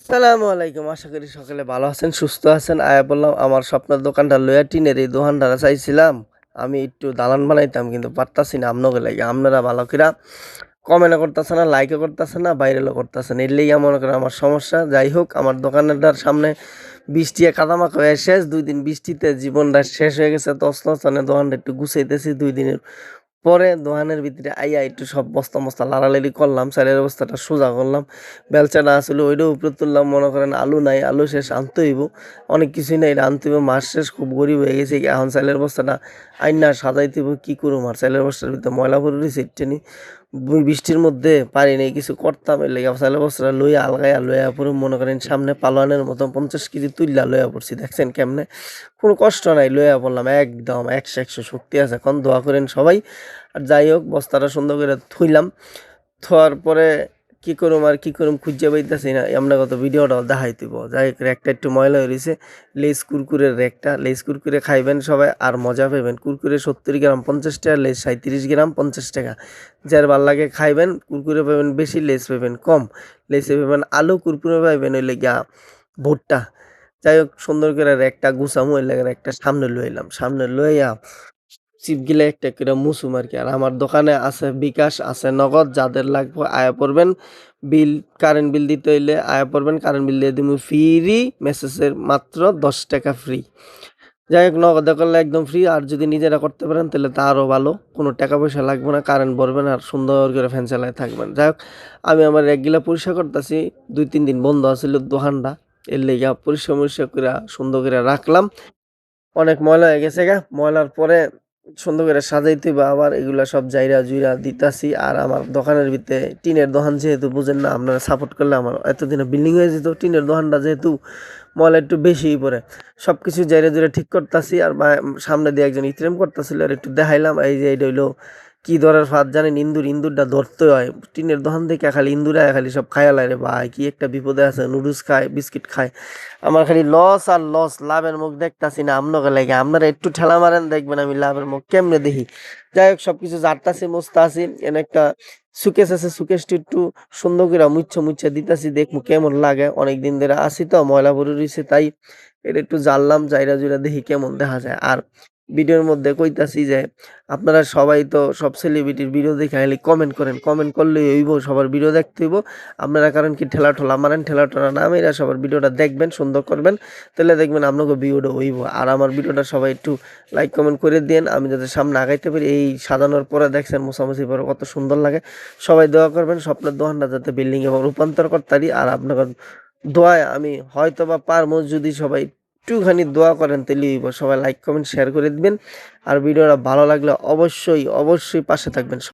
সালামু আলাইকুম। আশা করি সকলে ভালো আছেন, সুস্থ আছেন। আয়া বললাম আমার স্বপ্নের দোকানটা লইয়া টিনের এই দোকানটা চাইছিলাম। আমি একটু দালান বানাইতাম কিন্তু পারতাছি না আপনাকে লাগে। আপনারা ভালো কইরা কমেন্টও করতেছে না, লাইকও করতেছে না, ভাইরালও করতেছে না। এর লেগিয়া মনে করেন আমার সমস্যা। যাই হোক, আমার দোকানটার সামনে বৃষ্টি কাদামাখা হয়ে শেষ। ২ দিন বৃষ্টিতে জীবনটা শেষ হয়ে গেছে তছনছ। দোকানটা একটু গুছাইতেছি ২ দিনের পরে দোকানের ভিতরে আইয়া একটু সব বস্তা মস্তা লাড়ালাড়ি করলাম, চালের বস্তাটা সোজা করলাম, বেলচাটা আসলে ওইটাও উপরে তুললাম। মনে করেন আলু নাই, আলু শেষ, আনতে হইব, অনেক কিছুই নাই, এটা আনতে হইব। মাস শেষ, খুব গরিব হয়ে গেছে। এখন চালের বস্তাটা আইনা সাজাইতে হইব, কী করুম আর চালের বস্তার ভিতরে ময়লা পড়ে রয়েছে ইট্টেনি। বৃষ্টির মধ্যে পারি নাই কিছু করতাম, এর লেগে চালের বস্তাটা লইয়া আলগাইয়া লইয়া পরে মনে করেন সামনে পালোয়ানের মতো 50 কেজি তুললা লইয়া পড়ছি। দেখছেন কেমনে, কোনো কষ্ট নাই, লইয়া পড়লাম একদম 100 শক্তি আছে। এখন দোয়া করেন সবাই। আর যাই হোক, বস্তাটা সুন্দর করে থুইলাম। থোয়ার পরে কি করুম খুঁজে পাইতেছি না। আপনার কত ভিডিওটাও দেখাই দিব। যাই হোক, র্যাকটা একটু ময়লা হয়ে রয়েছে। লেস কুরকুরের র্যাকটা, লেস কুরকুরে খাইবেন সবাই আর মজা পাইবেন। কুরকুরে 70 গ্রাম 50 টাকা, লেস 37 গ্রাম 50 টাকা। যার ভাল লাগে খাইবেন। কুরকুরে পাইবেন বেশি, লেস পাইবেন কম। লেসে পাইবেন আলু, কুরকুরে পাইবেন হইলে গিয়া ভুট্টা। যাই হোক, সুন্দর করে র্যাকটা গুছামু, এর লাগে র্যাকটা সামনে লইলাম। সামনে লইয়া চিপগুলা একটা করে মুছুম আরকি। আর আমার দোকানে আছে বিকাশ, আছে নগদ। যাদের লাগবে আয়া পড়বেন। কারেন্ট বিল দিতে হইলে আয়া পড়বেন, কারেন্ট বিল দিয়ে দিমু ফ্রি। মেসেজের মাত্র 10 টাকা ফ্রি। যাই হোক, নগদে করলে একদম ফ্রি। আর যদি নিজেরা করতে পারেন তাহলে তা আরও ভালো। কোনো টাকা পয়সা লাগবে না, কারেন্ট ভরবেন আর সুন্দর করে ফ্যান চালায় থাকবেন। যাই হোক, আমি আমার র্যাকগুলা পরিষ্কার করতেছি। 2-3 দিন বন্ধ আছিল দোকানটা, এর লেগা পরিষ্কার করে সুন্দর করে রাখলাম। অনেক ময়লা হয়ে গেছে গা। ময়লার পরে সুন্দর করে সাজাইতে বা আবার এগুলা সব জাইরা জুইরা দিতাছি। আর আমার দোকানের ভিতরে টিনের দোকান, যেহেতু বুঝেন না, আপনারা সাপোর্ট করলে আমার এতদিনে বিল্ডিং হয়ে যেত। টিনের দোকানটা যেহেতু ময়লা একটু বেশিই পড়ে, সব কিছু জাইরা জুইরা ঠিক করতাছি। আর সামনে দিয়ে একজন ইত্রেম করতেছিল, আর একটু দেখাইলাম। এই যে এটা হইলো কি ধরার ফাঁদ জানেন, ইন্দুরটা ধরতে হয়। টিনের দোকান থেকে খালি ইন্দুরা খালি সব খায়ালায় রে ভাই, কি একটা বিপদে আছে। নুডলস খায়, বিস্কিট খায়, আমার খালি লস আর লস। লাভের মুখ দেখতাছি না আপনাকে লাগে। আপনারা একটু ঠেলা মারেন, দেখবেন আমি লাভের মুখ কেমনে দেখি। যাই হোক, সবকিছু জারতাছি, মুছতাছি। এনে একটা সুকেস আছে, সুকেসটি একটু সুন্দর করে মুচ্ছা দিতাছি, দেখবো কেমন লাগে। অনেকদিন ধরে আসি তো, ময়লা ভরে রয়েছে, তাই এটা একটু জানলাম, জাইরা জুইরা দেখি কেমন দেখা যায়। আর ভিডিওর মধ্যে কইতাছি যে আপনারা সবাই তো সব সেলিব্রিটির ভিডিও দেখে খালি কমেন্ট করেন। কমেন্ট করলেই হইব, সবার ভিডিও দেখতে হইব। আপনারা কারণ কি ঠেলা ঠোলা মারেন, ঠেলা ঠোলা না মেরা সবার ভিডিওটা দেখবেন, সুন্দর করবেন, তাহলে দেখবেন আপনাকে ভিডিওটা হইব। আর আমার ভিডিওটা সবাই একটু লাইক কমেন্ট করে দিন, আমি যাতে সামনে আগাইতে পারি। এই সাজানোর পরে দেখছেন মোছামুছি পরে কত সুন্দর লাগে। সবাই দোয়া করবেন স্বপ্নের দোকানটা যাতে বিল্ডিংয়ে রূপান্তর করতে পারি। আর আপনার দোয়ায় আমি হয়তো বা পারবো, যদি সবাই একটুখানি দোয়া করেন তাহলে হইব। সবাই লাইক কমেন্ট শেয়ার করে দিবেন। আর ভিডিওটা ভালো লাগলে অবশ্যই পাশে থাকবেন।